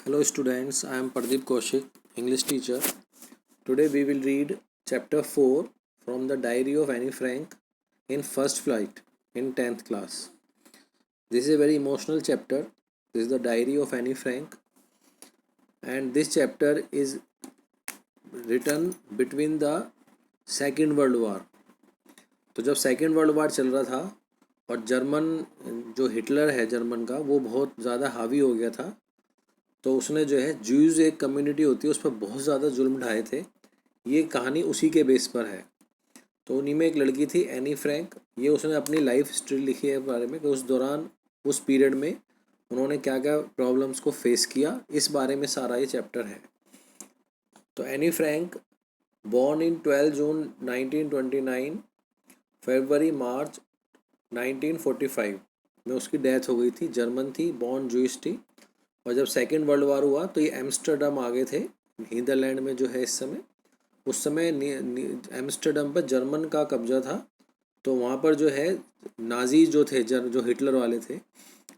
Hello students, I am Pardeep Kaushik, English teacher. Today we will read chapter 4 from the Diary of Annie Frank in First Flight in 10th class. This is a very emotional chapter. This is the Diary of Annie Frank, and this chapter is written between the Second World War. तो जब second world war चल रहा था और German जो Hitler है German का वो बहुत ज़्यादा हावी हो गया था, तो उसने जो है ज्यूज़ एक कम्युनिटी होती है उस पर बहुत ज़्यादा जुल्म ढाए थे। ये कहानी उसी के बेस पर है। तो उन्हीं में एक लड़की थी एनी फ्रैंक। ये उसने अपनी लाइफ हिस्ट्री लिखी है बारे में कि उस दौरान उस पीरियड में उन्होंने क्या क्या प्रॉब्लम्स को फेस किया, इस बारे में सारा ये चैप्टर है। तो एनी फ्रैंक बॉर्न इन 12 जून 1929, फरवरी मार्च 1945 में उसकी डेथ हो गई थी। जर्मन थी, बॉर्न जूइश थी। और जब सेकेंड वर्ल्ड वार हुआ तो ये एम्स्टर्डम आ गए थे, नीदरलैंड में जो है इस समय। उस समय एम्स्टर्डम पर जर्मन का कब्जा था। तो वहाँ पर जो है नाजी जो थे, जो हिटलर वाले थे,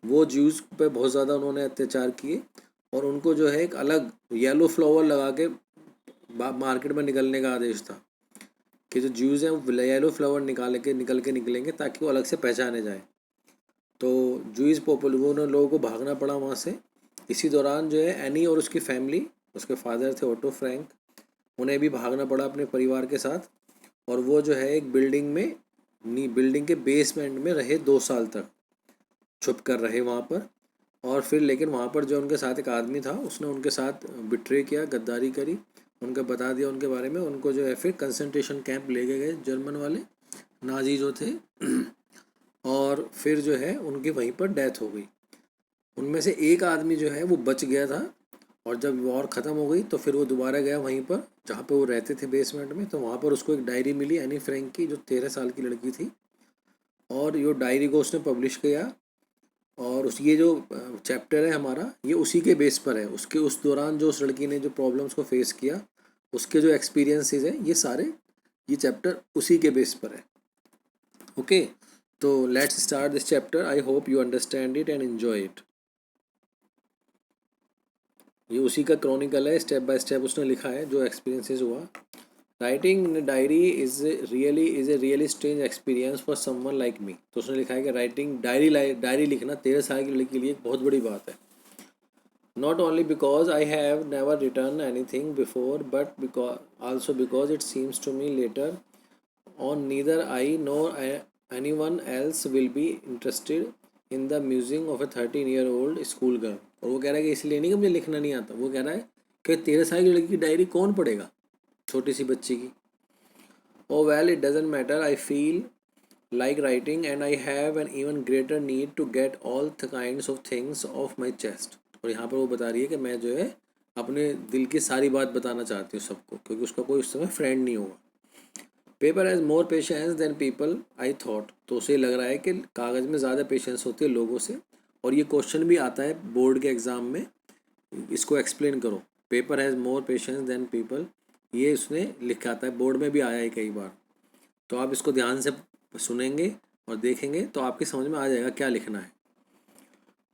वो ज्यूज़ पे बहुत ज़्यादा उन्होंने अत्याचार किए और उनको जो है एक अलग येलो फ्लावर लगा के मार्केट में निकलने का आदेश था कि जो ज्यूज़ हैं वो येलो फ्लावर निकल के निकलेंगे ताकि वो अलग से पहचाने जाए। तो जूइस वो उन लोगों को भागना पड़ा वहाँ से। इसी दौरान जो है एनी और उसकी फैमिली, उसके फादर थे ओटो फ्रैंक, उन्हें भी भागना पड़ा अपने परिवार के साथ। और वो जो है एक बिल्डिंग के बेसमेंट में रहे 2 साल तक, छुप कर रहे वहाँ पर। और फिर लेकिन वहाँ पर जो उनके साथ एक आदमी था उसने उनके साथ बिट्रे किया, गद्दारी करी, उनको बता दिया उनके बारे में। उनको जो है फिर कंसंट्रेशन कैंप ले गए जर्मन वाले नाजी जो थे और फिर जो है उनकी वहीं पर डेथ हो गई। उनमें से एक आदमी जो है वो बच गया था और जब वॉर ख़त्म हो गई तो फिर वो दोबारा गया वहीं पर जहाँ पे वो रहते थे बेसमेंट में। तो वहाँ पर उसको एक डायरी मिली एनी फ्रैंक की, जो 13 साल की लड़की थी। और ये डायरी को उसने पब्लिश किया। और उस ये जो चैप्टर है हमारा, ये उसी के बेस पर है। उसके उस दौरान जो उस लड़की ने जो प्रॉब्लम्स को फेस किया, उसके जो एक्सपीरियंसेस हैं, ये सारे ये चैप्टर उसी के बेस पर है। ओके, तो let's start this chapter. I hope you understand it and enjoy it. ये उसी का क्रॉनिकल है, स्टेप बाय स्टेप उसने लिखा है जो एक्सपीरियंसेस हुआ। Writing in diary is a really strange experience for someone like me. तो उसने लिखा है कि डायरी लिखना 13 साल की लड़की के लिए एक बहुत बड़ी बात है। Not only because I have never return anything before but because it seems to me later on neither I नor anyone else will be interested in the musing of a 13-year-old school girl। और वो कह रहा है कि इसलिए नहीं कि मुझे लिखना नहीं आता, वो कह रहा है कि 13 साल की लड़की की डायरी कौन पढ़ेगा, छोटी सी बच्ची की। Oh well, it doesn't matter. I feel like writing and I have an even greater need to get all the kinds of things off my chest। और यहाँ पर वो बता रही है कि मैं जो है अपने दिल की सारी बात बताना चाहती हूँ सबको, क्योंकि उसका कोई उस समय फ्रेंड नहीं होगा। Paper has more patience than people I thought. तो उसे लग रहा है कि कागज़ में ज़्यादा पेशेंस होती है लोगों से। और ये क्वेश्चन भी आता है बोर्ड के एग्ज़ाम में, इसको एक्सप्लेन करो। Paper has more patience than people, ये उसने लिखा आता है, बोर्ड में भी आया है कई बार। तो आप इसको ध्यान से सुनेंगे और देखेंगे तो आपकी समझ में आ जाएगा क्या लिखना है।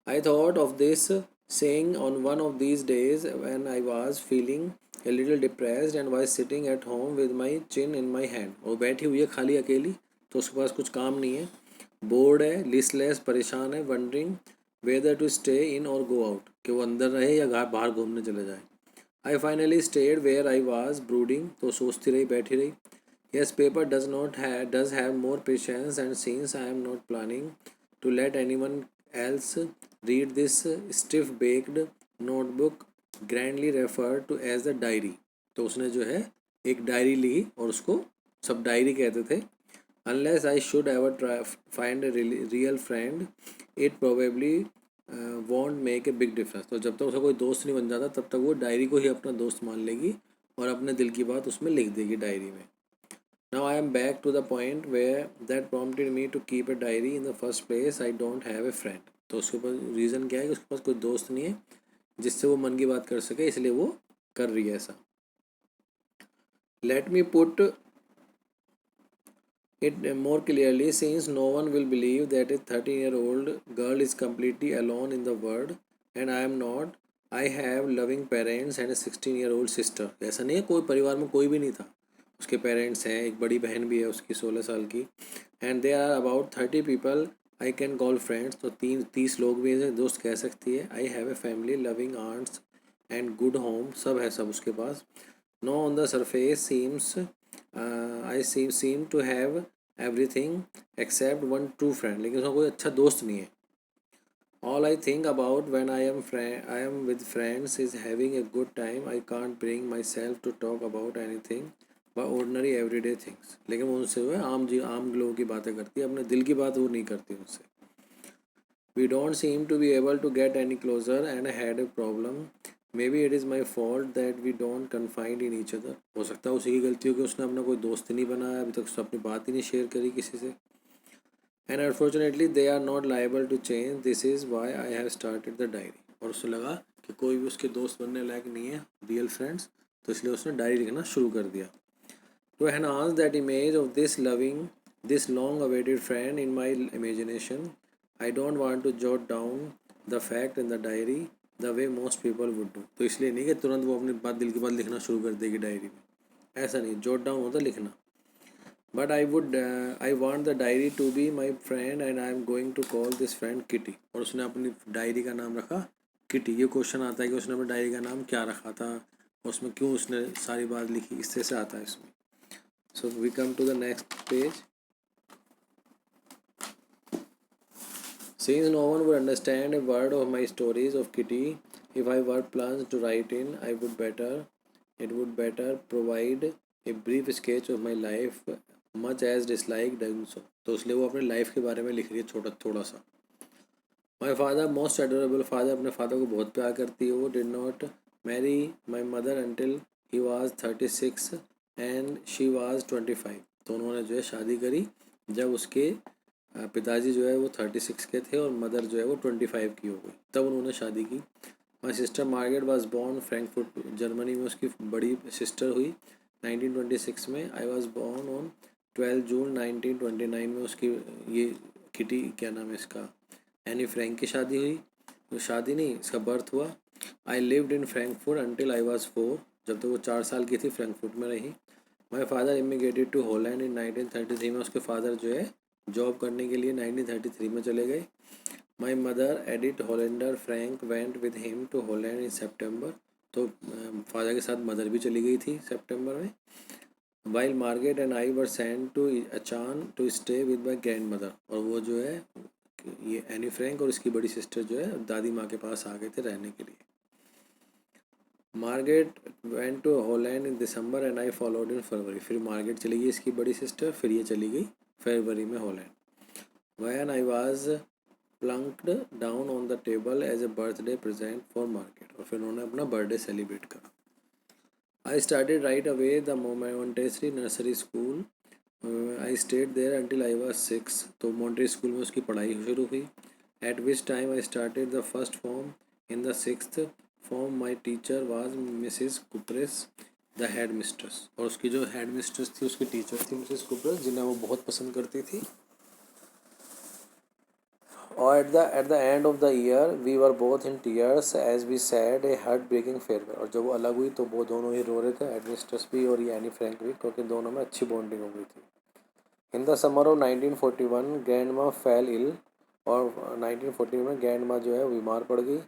I thought of this saying on one of these days when I was feeling a little depressed and was sitting at home with my chin in my hand। वो बैठी हुई है खाली अकेली, तो उसके पास कुछ काम नहीं है, बोर्ड है, लिस्टलेस, परेशान है, wondering whether to stay in और गो आउट, कि वो अंदर रहे या बाहर घूमने चले जाए। I finally stayed where I was brooding. तो सोचती रही, बैठी रही। Yes, paper does have more patience, and since I am not planning to let anyone else read this stiff-baked notebook grandly referred to as the diary। तो उसने जो है एक डायरी ली और उसको सब डायरी कहते थे। Unless I should ever find a real friend, it probably won't make a big difference। तो जब तक उसका कोई दोस्त नहीं बन जाता तब तक वो डायरी को ही अपना दोस्त मान लेगी और अपने दिल की बात उसमें लिख देगी डायरी में। Now I am back to the point where that prompted me to keep a diary in the first place। I don't have a friend। तो उसके पास रीज़न क्या है कि उसके पास कोई दोस्त नहीं है जिससे वो मन की बात कर सके, इसलिए वो कर रही है ऐसा। Let me put it more clearly, since no one will believe that a 13-year-old girl is completely alone in the world and I am not, I have loving parents and A 16-year-old sister. ऐसा नहीं है कोई परिवार में कोई भी नहीं था, उसके पेरेंट्स हैं, एक बड़ी बहन भी है उसकी 16 साल की। And there are about 30 people I can call friends, तो 30 लोग भी हैं दोस्त कह सकती है। I have a family loving aunts and good home, सब है सब उसके पास। No on the surface seems I seem to have everything except one true friend, लेकिन उसका कोई अच्छा दोस्त नहीं है। All I think about when I am with friends is having a good time. I can't bring myself to talk about anything but ordinary everyday things. लेकिन वो उनसे वो आम लोगों की बातें करती है, अपने दिल की बात वो नहीं करती उनसे। We don't seem to be able to get any closer and I had a problem. Maybe it is my fault that we don't confide in each other. हो सकता है उसी की गलती हो कि उसने अपना कोई दोस्त ही नहीं बनाया, अभी तक उसने अपनी बात ही नहीं शेयर करी किसी से। And unfortunately they are not liable to change. This is why I have started the diary. और उसे लगा कि कोई भी उसके दोस्त बनने लायक नहीं है, रियल फ्रेंड्स, तो इसलिए उसने डायरी लिखना शुरू कर दिया। To enhance that image of this long awaited friend in my imagination, I don't want to jot down the fact in the diary the way most people would do. तो इसलिए नहीं कि तुरंत वो अपनी बात दिल की बात लिखना शुरू कर देगी डायरी में, ऐसा नहीं, जॉट डाउन होता लिखना। But I want the diary to be my friend and I am going to call this friend Kitty. और उसने अपनी डायरी का नाम रखा किटी। ये क्वेश्चन आता है कि उसने अपनी डायरी का नाम क्या रखा था, उसमें क्यों उसने सारी बात लिखी, इससे से आता है इसमें। So we come to the next page. Since no one would understand a word of my stories of Kitty, if I were plunged to write in, it would better provide a brief sketch of my life, much as dislike doing so. तो इसलिए वो अपने life के बारे में लिख रही है थोड़ा सा। My father most adorable father, अपने फादर को बहुत प्यार करती है वो। Did not marry my mother until he was 36 and she was 25। तो उन्होंने जो है शादी करी जब उसके पिताजी जो है वो 36 के थे और मदर जो है वो 25 की हो गई, तब उन्होंने शादी की। My sister Margaret was born Frankfurt Germany में, उसकी बड़ी सिस्टर हुई 1926 में। आई वाज बॉर्न ऑन 12 जून 1929 में उसकी ये किटी क्या नाम है इसका एनी फ्रैंक की शादी हुई, तो शादी नहीं इसका बर्थ हुआ। I lived in Frankfurt until I was 4, जब तक वो 4 साल की थी फ्रैंकफर्ट में रही। My father immigrated to Holland in 1933 में, उसके फादर जो है जॉब करने के लिए 1933 में चले गए। My mother Edith Hollander Frank went with him to Holland in September, तो फादर के साथ मदर भी चली गई थी सितंबर में। While Margaret and I were sent to Aachen to stay with my grandmother, और वो जो है ये एनी फ्रैंक और इसकी बड़ी सिस्टर जो है दादी माँ के पास आ गए थे रहने के लिए। Margaret went to Holland in December and I followed in February, फिर मार्गरेट चली गई इसकी बड़ी सिस्टर, फिर ये चली गई फरवरी में Holland. When I was plunked down on the table as a birthday present for Margaret, और फिर उन्होंने अपना बर्थडे सेलिब्रेट करा। I started right away the Montessori nursery school, I stayed there until I was 6, तो Montessori school में उसकी पढ़ाई शुरू हुई। At which time I started the first form in the 6th form. My teacher was Mrs Kuperus the headmistress, और उसकी जो head mistress थी उसकी टीचर थी मिसिज कुपरेस, जिन्हें वो बहुत पसंद करती थी। और at the end of the year we were both in tears as we said a heart-breaking farewell, और जब वो अलग हुई तो वो दोनों ही रो रहे थे, एडमिस्ट्रेस भी और ये एनी फ्रैंक भी, क्योंकि दोनों में अच्छी बॉन्डिंग हो गई थी। In the summer of 1941 grand माँ फेल इल, और 1941 में ग्रैंड माँ जो है बीमार पड़ गई।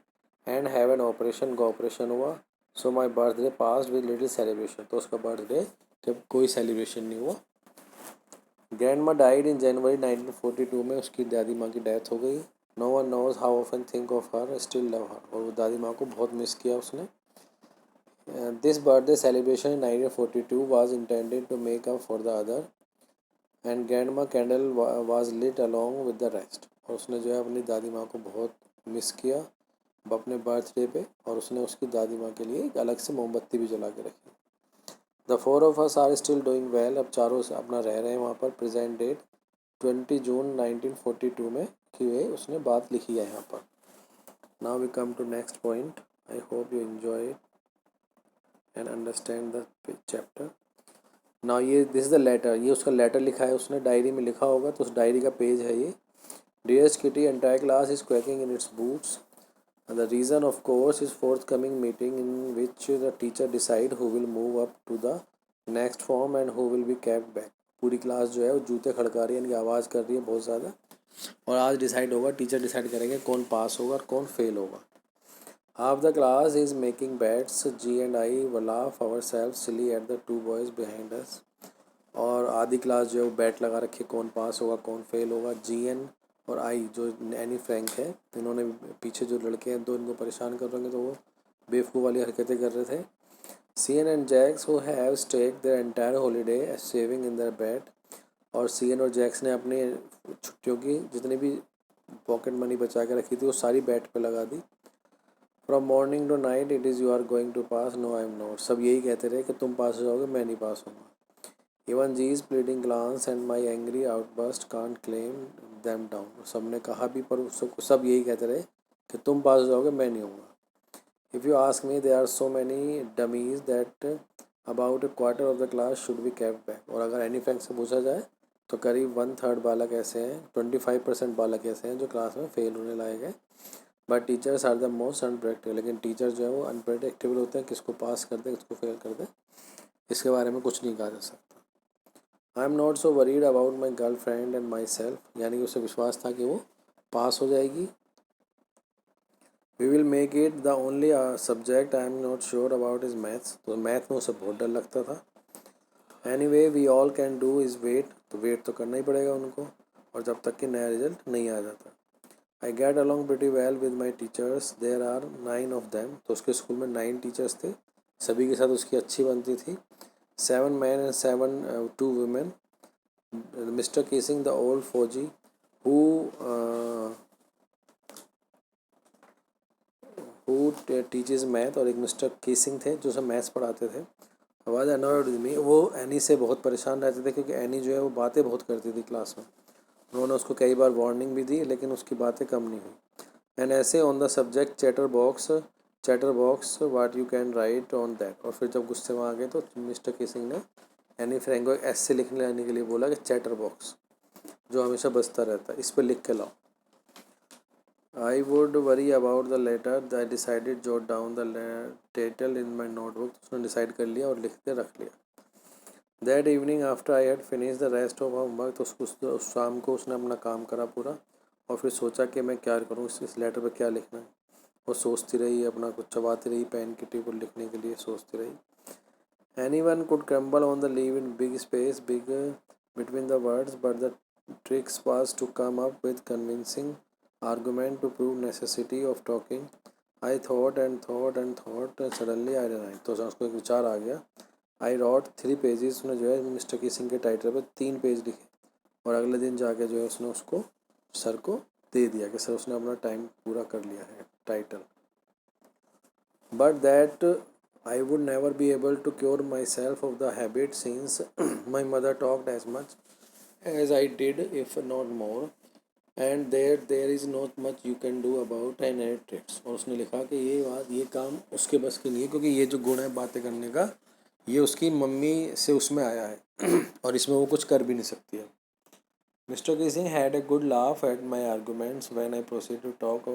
एंड हैव एन ऑपरेशन, का ऑपरेशन हुआ। So my birthday passed with little celebration, तो उसका बर्थडे जब कोई सेलिब्रेशन नहीं हुआ। ग्रैंड माँ डाइड इन जनवरी 1942 में, उसकी दादी माँ की डेथ हो गई। No one knows how often think of her still love her, और वो दादी माँ को बहुत मिस किया उसने। This birthday celebration in 1942 was intended to make up for the other and grandma candle was lit along with the rest, और उसने जो है अपनी दादी माँ को बहुत मिस किया अपने बर्थडे पे, और उसने उसकी दादी माँ के लिए एक अलग से मोमबत्ती भी जला के रखी। The 4 of us are still doing well, अब चारों से अपना रह रहे हैं वहाँ पर। प्रेजेंट डेट 20 जून 1942 में की हुई उसने बात लिखी है यहाँ पर। Now we come to next point. I hope you enjoy and understand the chapter. Now ये दिस इज़ द लेटर, ये उसका लेटर लिखा है उसने, डायरी में लिखा होगा, तो उस डायरी का पेज है ये। Dearest Kitty, entire class is quaking in its boots. The reason of course is forthcoming meeting in which the teacher decide who will move up to the next form and who will be kept back. पूरी class जो है वो जूते खड़का रही है, इनकी आवाज़ कर रही है बहुत ज़्यादा, और आज डिसाइड होगा, टीचर डिसाइड करेंगे कौन पास होगा और कौन फेल होगा. Half the class is making bets. G and I will laugh ourselves silly at the two boys behind us. और आधी क्लास जो है वो बैट लगा रखी है कौन पास होगा कौन फेल होगा. GN और आई जो एनी फ्रैंक है, इन्होंने पीछे जो लड़के हैं दो, इनको परेशान कर रहे हैं, तो वो बेवकूफ़ वाली हरकतें कर रहे थे. CN and Jax who have staked their entire holiday saving in their bed. और CN और जैक्स ने अपनी छुट्टियों की जितनी भी पॉकेट मनी बचा के रखी थी वो सारी बैट पे लगा दी. From morning to night it is you are going to pass, no I am not. सब यही कहते रहे कि तुम पास हो जाओगे, मैं नहीं पास होऊंगा. Even G's pleading glances and my angry outburst can't calm them down. सब ने कहा भी पर सब यही कहते रहे कि तुम पास हो जाओगे, मैं नहीं होऊंगा. If you ask me there are so many dummies that about a quarter of the class should be kept back. और अगर एनी फ्रैंक से पूछा जाए तो करीब 1/3 बालक ऐसे हैं, 25% बालक ऐसे हैं जो क्लास में फेल होने लायक है. But teachers are the most unpredictable. लेकिन टीचर जो है वो अनप्रडिक्टेबल होते हैं, किसको पास कर दे किसको फेल कर दे इसके बारे में कुछ नहीं कहा जा सकता. आई am not so worried about my girl friend and my self. यानी कि उसे विश्वास था कि वो पास हो जाएगी. We will make it the only subject I am not sure about is maths. तो मैथ में उसे बहुत डर लगता था. Anyway we all can do is wait. तो वेट तो करना ही पड़ेगा उनको, और जब तक कि नया रिजल्ट नहीं आ जाता. I get along pretty well with my teachers. There are 9 of them. तो उसके स्कूल में 9 टीचर्स थे, सभी के साथ उसकी अच्छी बनती थी. 7 men and 7 2 women. Mr. Casing the old Fauji who teaches math, और एक मिस्टर केसिंग थे जो सब मैथ्स पढ़ाते थे. आवाज़ अनॉयड विद मी. वो एनी से बहुत परेशान रहते थे क्योंकि एनी जो है वो बातें बहुत करती थी क्लास में. उन्होंने उसको कई बार वार्निंग भी दी लेकिन उसकी बातें कम नहीं हुई. एन ऐसे on the subject chatter box what you can write on that. और फिर जब गुस्से में आ गए तो मिस्टर किसिंग ने एनी फ्रैंक को ऐसे लिखने लाने के लिए बोला कि चैटर बॉक्स जो हमेशा बजता रहता है, इस पर लिख के लाओ. I would worry about the letter. I decided jot down the title in my notebook. उसने डिसाइड कर लिया और लिख के रख लिया. That evening after I had finish the rest of homework. तो उस शाम को उसने अपना काम करा पूरा, और फिर सोचा कि मैं क्या करूँ, इस लेटर पे क्या लिखना है. वो सोचती रही, अपना कुछ चबाती रही, पेन की टिप लिखने के लिए सोचती रही. Anyone could crumble on the leave in big space big between the words, but the tricks was to come up with convincing argument to prove necessity of talking. I thought and thought and thought suddenly I realise. तो उसको एक विचार आ गया. I wrote 3 pages. उसने जो है mister Keesing के टाइटल पर 3 पेज लिखे, और अगले दिन जाके जो है उसने उसको सर को दे दिया कि सर उसने अपना टाइम पूरा कर लिया है title. But that I would never be able to cure myself of the habit since my mother talked as much as I did if not more, and there is not much you can do about any tricks. और उसने लिखा कि ये काम उसके बस की नहीं है, क्योंकि ये जो गुण है बातें करने का, ये उसकी मम्मी से उसमें आया है और इसमें वो कुछ कर भी नहीं सकती है. Mr. Kissing had a good laugh at my arguments when I proceeded to talk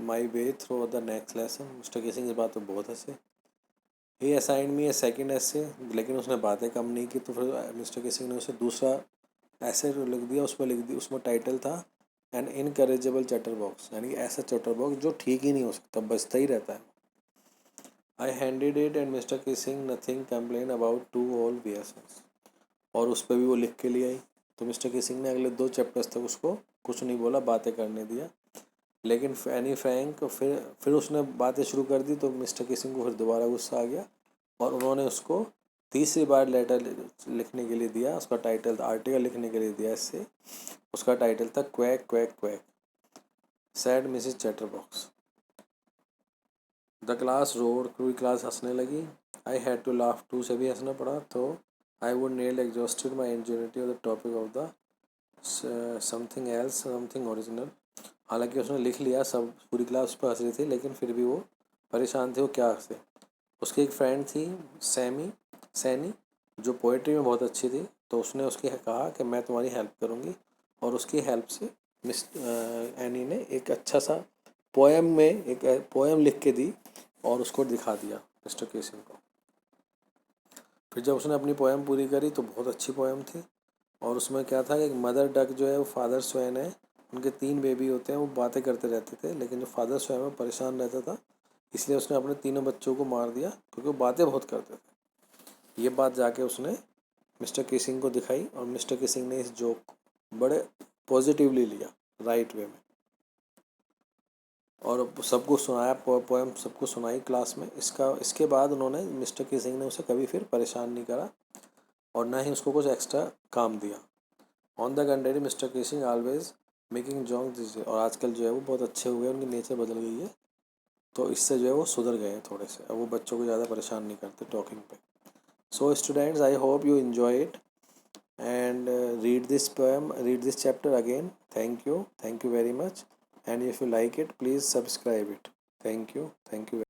my way through the next lesson. Mr. Kissing इस बात पे बहुत हंसे. He assigned me a second essay. लेकिन उसने बातें कम नहीं की, तो फिर मिस्टर किसिंग ने उसे दूसरा ऐसे लिख दिया. उसमें टाइटल था एन इनकरेजेबल चैटर बॉक्स. यानी कि ऐसा चैटर बॉक्स जो ठीक ही नहीं हो सकता, बजता ही रहता है. I handed it and Mr Keesing nothing complain about 2 whole VSS. और उस पर भी वो लिख के लिए आई. तो मिस्टर किसिंग ने अगले 2 चैप्टर्स तक उसको कुछ नहीं बोला, बातें करने दिया. लेकिन एनी फ्रैंक फिर उसने बातें शुरू कर दी, तो मिस्टर किसिंग को फिर दोबारा गुस्सा आ गया, और उन्होंने उसको तीसरी बार लेटर लिखने के लिए दिया. उसका टाइटल था, आर्टिकल लिखने के लिए दिया इससे. उसका टाइटल था quack quack quack said Mrs Chatterbox. The class roared. पूरी क्लास हंसने लगी. I had to laugh too. से भी हंसना पड़ा. तो I would nearly exhausted my ingenuity of the topic of the something else, something original. हालांकि उसने लिख लिया, सब पूरी क्लास उस पर हंस रही थी, लेकिन फिर भी वो परेशान थे वो क्या हंसे. उसकी एक फ्रेंड थी सैनी, जो पोइट्री में बहुत अच्छी थी. तो उसने उसकी कहा कि मैं तुम्हारी हेल्प करूँगी, और उसकी हेल्प से मिस एनी ने एक अच्छा सा पोएम में एक पोएम लिख के दी और उसको दिखा दिया मिस्टर केसिंग को। फिर जब उसने अपनी पोएम पूरी करी तो बहुत अच्छी पोएम थी, और उसमें क्या था कि एक मदर डक जो है वो फादर स्वैन है, उनके 3 बेबी होते हैं, वो बातें करते रहते थे, लेकिन जो फादर स्वैन है परेशान रहता था, इसलिए उसने अपने तीनों बच्चों को मार दिया क्योंकि वो बातें बहुत करते थे। ये बात जाके उसने मिस्टर केसिंग को दिखाई और मिस्टर केसिंग ने इस जोक बड़े पॉजिटिवली लिया, राइट वे में, और सबको सुनाया, पोएम सबको सुनाई क्लास में। इसके बाद उन्होंने मिस्टर केसिंग ने उसे कभी फिर परेशान नहीं करा और ना ही उसको कुछ एक्स्ट्रा काम दिया। On the country mister casing always making जॉन्ग this, और आजकल जो है वो बहुत अच्छे हुए, उनकी नेचर बदल गई है, तो इससे जो है वो सुधर गए हैं थोड़े से, अब वो बच्चों को ज़्यादा परेशान नहीं करते टॉकिंग पे। So students, I hope you enjoy it and read this poem, read this chapter again. Thank you very much, and if you like it, please subscribe it. Thank you very